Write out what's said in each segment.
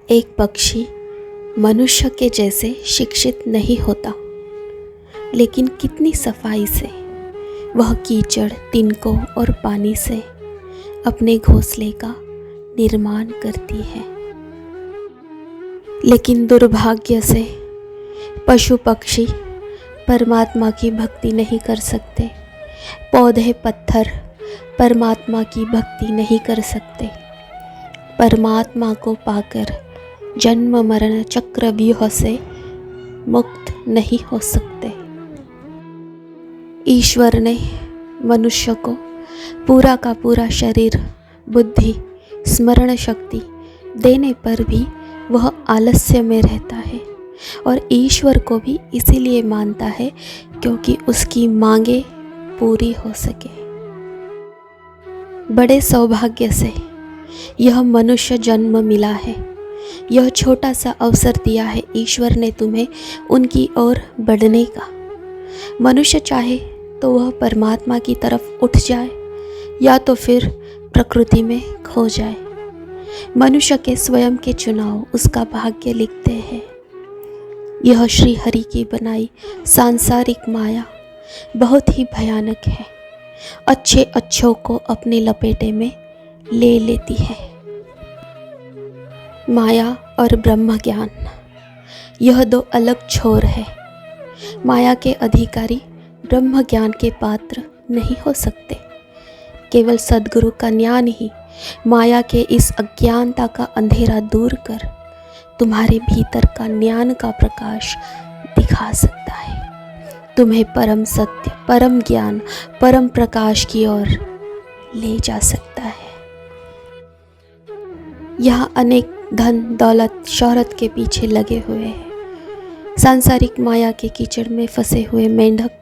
एक पक्षी मनुष्य के जैसे शिक्षित नहीं होता, लेकिन कितनी सफाई से वह कीचड़, तिनकों और पानी से अपने घोंसले का निर्माण करती है। लेकिन दुर्भाग्य से पशु पक्षी परमात्मा की भक्ति नहीं कर सकते, पौधे पत्थर परमात्मा की भक्ति नहीं कर सकते, परमात्मा को पाकर जन्म मरण चक्रव्यूह से मुक्त नहीं हो सकते। ईश्वर ने मनुष्य को पूरा का पूरा शरीर, बुद्धि, स्मरण शक्ति देने पर भी वह आलस्य में रहता है और ईश्वर को भी इसीलिए मानता है क्योंकि उसकी मांगे पूरी हो सके। बड़े सौभाग्य से यह मनुष्य जन्म मिला है। यह छोटा सा अवसर दिया है ईश्वर ने तुम्हें उनकी ओर बढ़ने का। मनुष्य चाहे तो वह परमात्मा की तरफ उठ जाए या तो फिर प्रकृति में खो जाए। मनुष्य के स्वयं के चुनाव उसका भाग्य लिखते हैं। यह श्री हरि की बनाई सांसारिक माया बहुत ही भयानक है। अच्छे अच्छों को अपने लपेटे में ले लेती है। माया और ब्रह्म ज्ञान, यह दो अलग छोर है। माया के अधिकारी ब्रह्म ज्ञान के पात्र नहीं हो सकते। केवल सद्गुरु का ज्ञान ही माया के इस अज्ञानता का अंधेरा दूर कर तुम्हारे भीतर का ज्ञान का प्रकाश दिखा सकता है। तुम्हें परम सत्य, परम ज्ञान, परम प्रकाश की ओर ले जा सकता है। यहाँ अनेक धन दौलत शोहरत के पीछे लगे हुए हैं। सांसारिक माया के कीचड़ में फंसे हुए मेंढक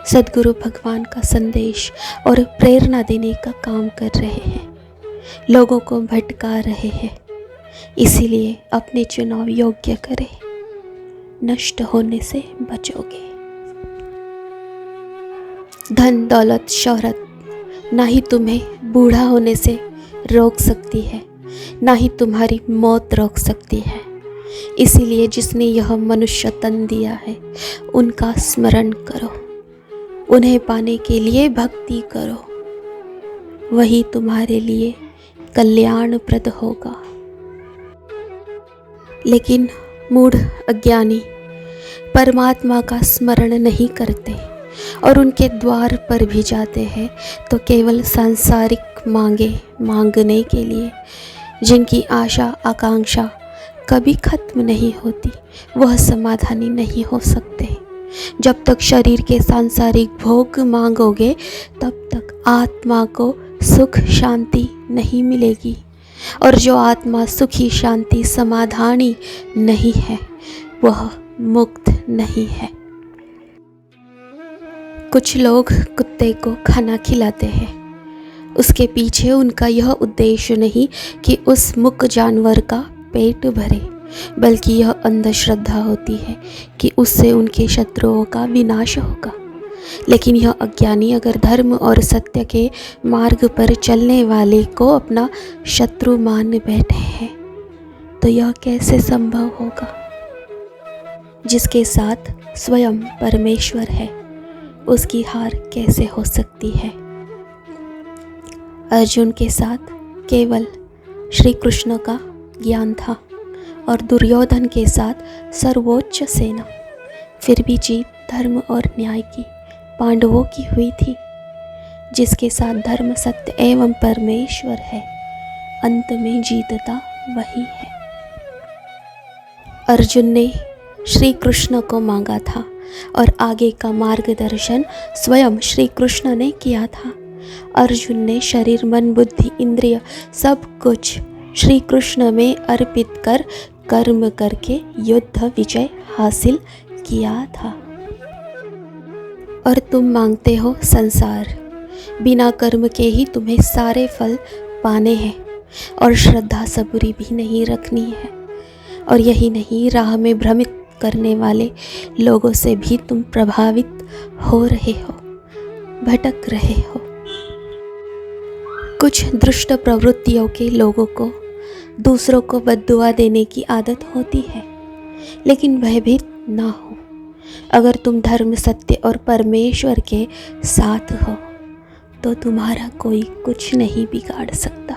सद्गुरु भगवान का संदेश और प्रेरणा देने का काम कर रहे हैं, लोगों को भटका रहे हैं। इसीलिए अपने चुनाव योग्य करें, नष्ट होने से बचोगे। धन दौलत शोहरत ना ही तुम्हें बूढ़ा होने से रोक सकती है, ना ही तुम्हारी मौत रोक सकती है। इसीलिए जिसने यह मनुष्य तन दिया है उनका स्मरण करो, उन्हें पाने के लिए भक्ति करो, वही तुम्हारे लिए कल्याणप्रद होगा। लेकिन मूढ़ अज्ञानी परमात्मा का स्मरण नहीं करते और उनके द्वार पर भी जाते हैं तो केवल सांसारिक मांगे मांगने के लिए, जिनकी आशा आकांक्षा कभी खत्म नहीं होती, वह समाधानी नहीं हो सकते। जब तक शरीर के सांसारिक भोग मांगोगे तब तक आत्मा को सुख शांति नहीं मिलेगी, और जो आत्मा सुखी शांति समाधानी नहीं है वह मुक्त नहीं है। कुछ लोग कुत्ते को खाना खिलाते हैं, उसके पीछे उनका यह उद्देश्य नहीं कि उस मूक जानवर का पेट भरे, बल्कि यह अंधश्रद्धा होती है कि उससे उनके शत्रुओं का विनाश होगा। लेकिन यह अज्ञानी अगर धर्म और सत्य के मार्ग पर चलने वाले को अपना शत्रु मान बैठे हैं तो यह कैसे संभव होगा। जिसके साथ स्वयं परमेश्वर है उसकी हार कैसे हो सकती है। अर्जुन के साथ केवल श्री कृष्ण का ज्ञान था और दुर्योधन के साथ सर्वोच्च सेना, फिर भी जीत धर्म और न्याय की पांडवों की हुई थी। जिसके साथ धर्म सत्य एवं परमेश्वर है, अंत में जीतता वही है। अर्जुन ने श्री कृष्ण को मांगा था और आगे का मार्गदर्शन स्वयं श्री कृष्ण ने किया था। अर्जुन ने शरीर मन बुद्धि इंद्रिय सब कुछ श्री कृष्ण में अर्पित कर कर्म करके युद्ध विजय हासिल किया था। और तुम मांगते हो संसार, बिना कर्म के ही तुम्हें सारे फल पाने हैं और श्रद्धा सबूरी भी नहीं रखनी है। और यही नहीं, राह में भ्रमित करने वाले लोगों से भी तुम प्रभावित हो रहे हो, भटक रहे हो। कुछ दुष्ट प्रवृत्तियों के लोगों को दूसरों को बद्दुआ देने की आदत होती है, लेकिन भयभीत ना हो। अगर तुम धर्म, सत्य और परमेश्वर के साथ हो तो तुम्हारा कोई कुछ नहीं बिगाड़ सकता।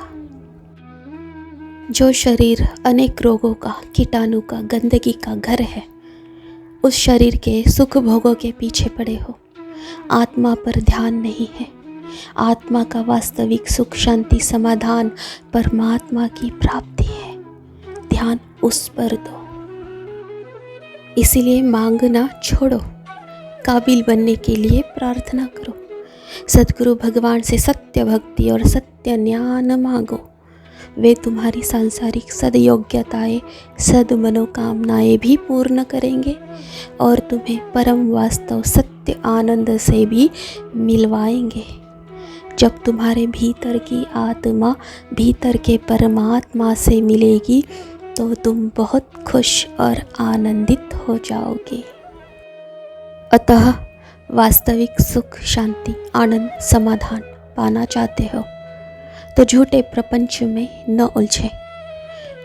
जो शरीर अनेक रोगों का, कीटाणु का, गंदगी का घर है, उस शरीर के सुख भोगों के पीछे पड़े हो। आत्मा पर ध्यान नहीं है। आत्मा का वास्तविक सुख, शांति, समाधान परमात्मा की प्राप्ति है। ध्यान उस पर दो। इसीलिए मांगना छोड़ो, काबिल बनने के लिए प्रार्थना करो। सद्गुरु भगवान से सत्य भक्ति और सत्य ज्ञान मांगो। वे तुम्हारी सांसारिक सदयोग्यताएं, सद मनोकामनाएं भी पूर्ण करेंगे और तुम्हें परम वास्तव सत्य आनंद से भी मिलवाएंगे। जब तुम्हारे भीतर की आत्मा भीतर के परमात्मा से मिलेगी तो तुम बहुत खुश और आनंदित हो जाओगे। अतः वास्तविक सुख, शांति, आनंद, समाधान पाना चाहते हो तो झूठे प्रपंच में न उलझे।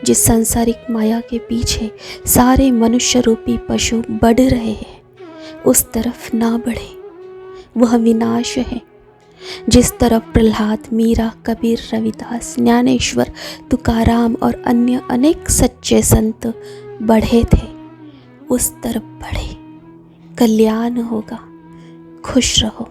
जिस सांसारिक माया के पीछे सारे मनुष्य रूपी पशु बढ़ रहे हैं, उस तरफ ना बढ़े, वह विनाश है। जिस तरफ प्रहलाद, मीरा, कबीर, रविदास, ज्ञानेश्वर, तुकाराम और अन्य अनेक सच्चे संत बढ़े थे, उस तरफ बढ़े। कल्याण होगा। खुश रहो।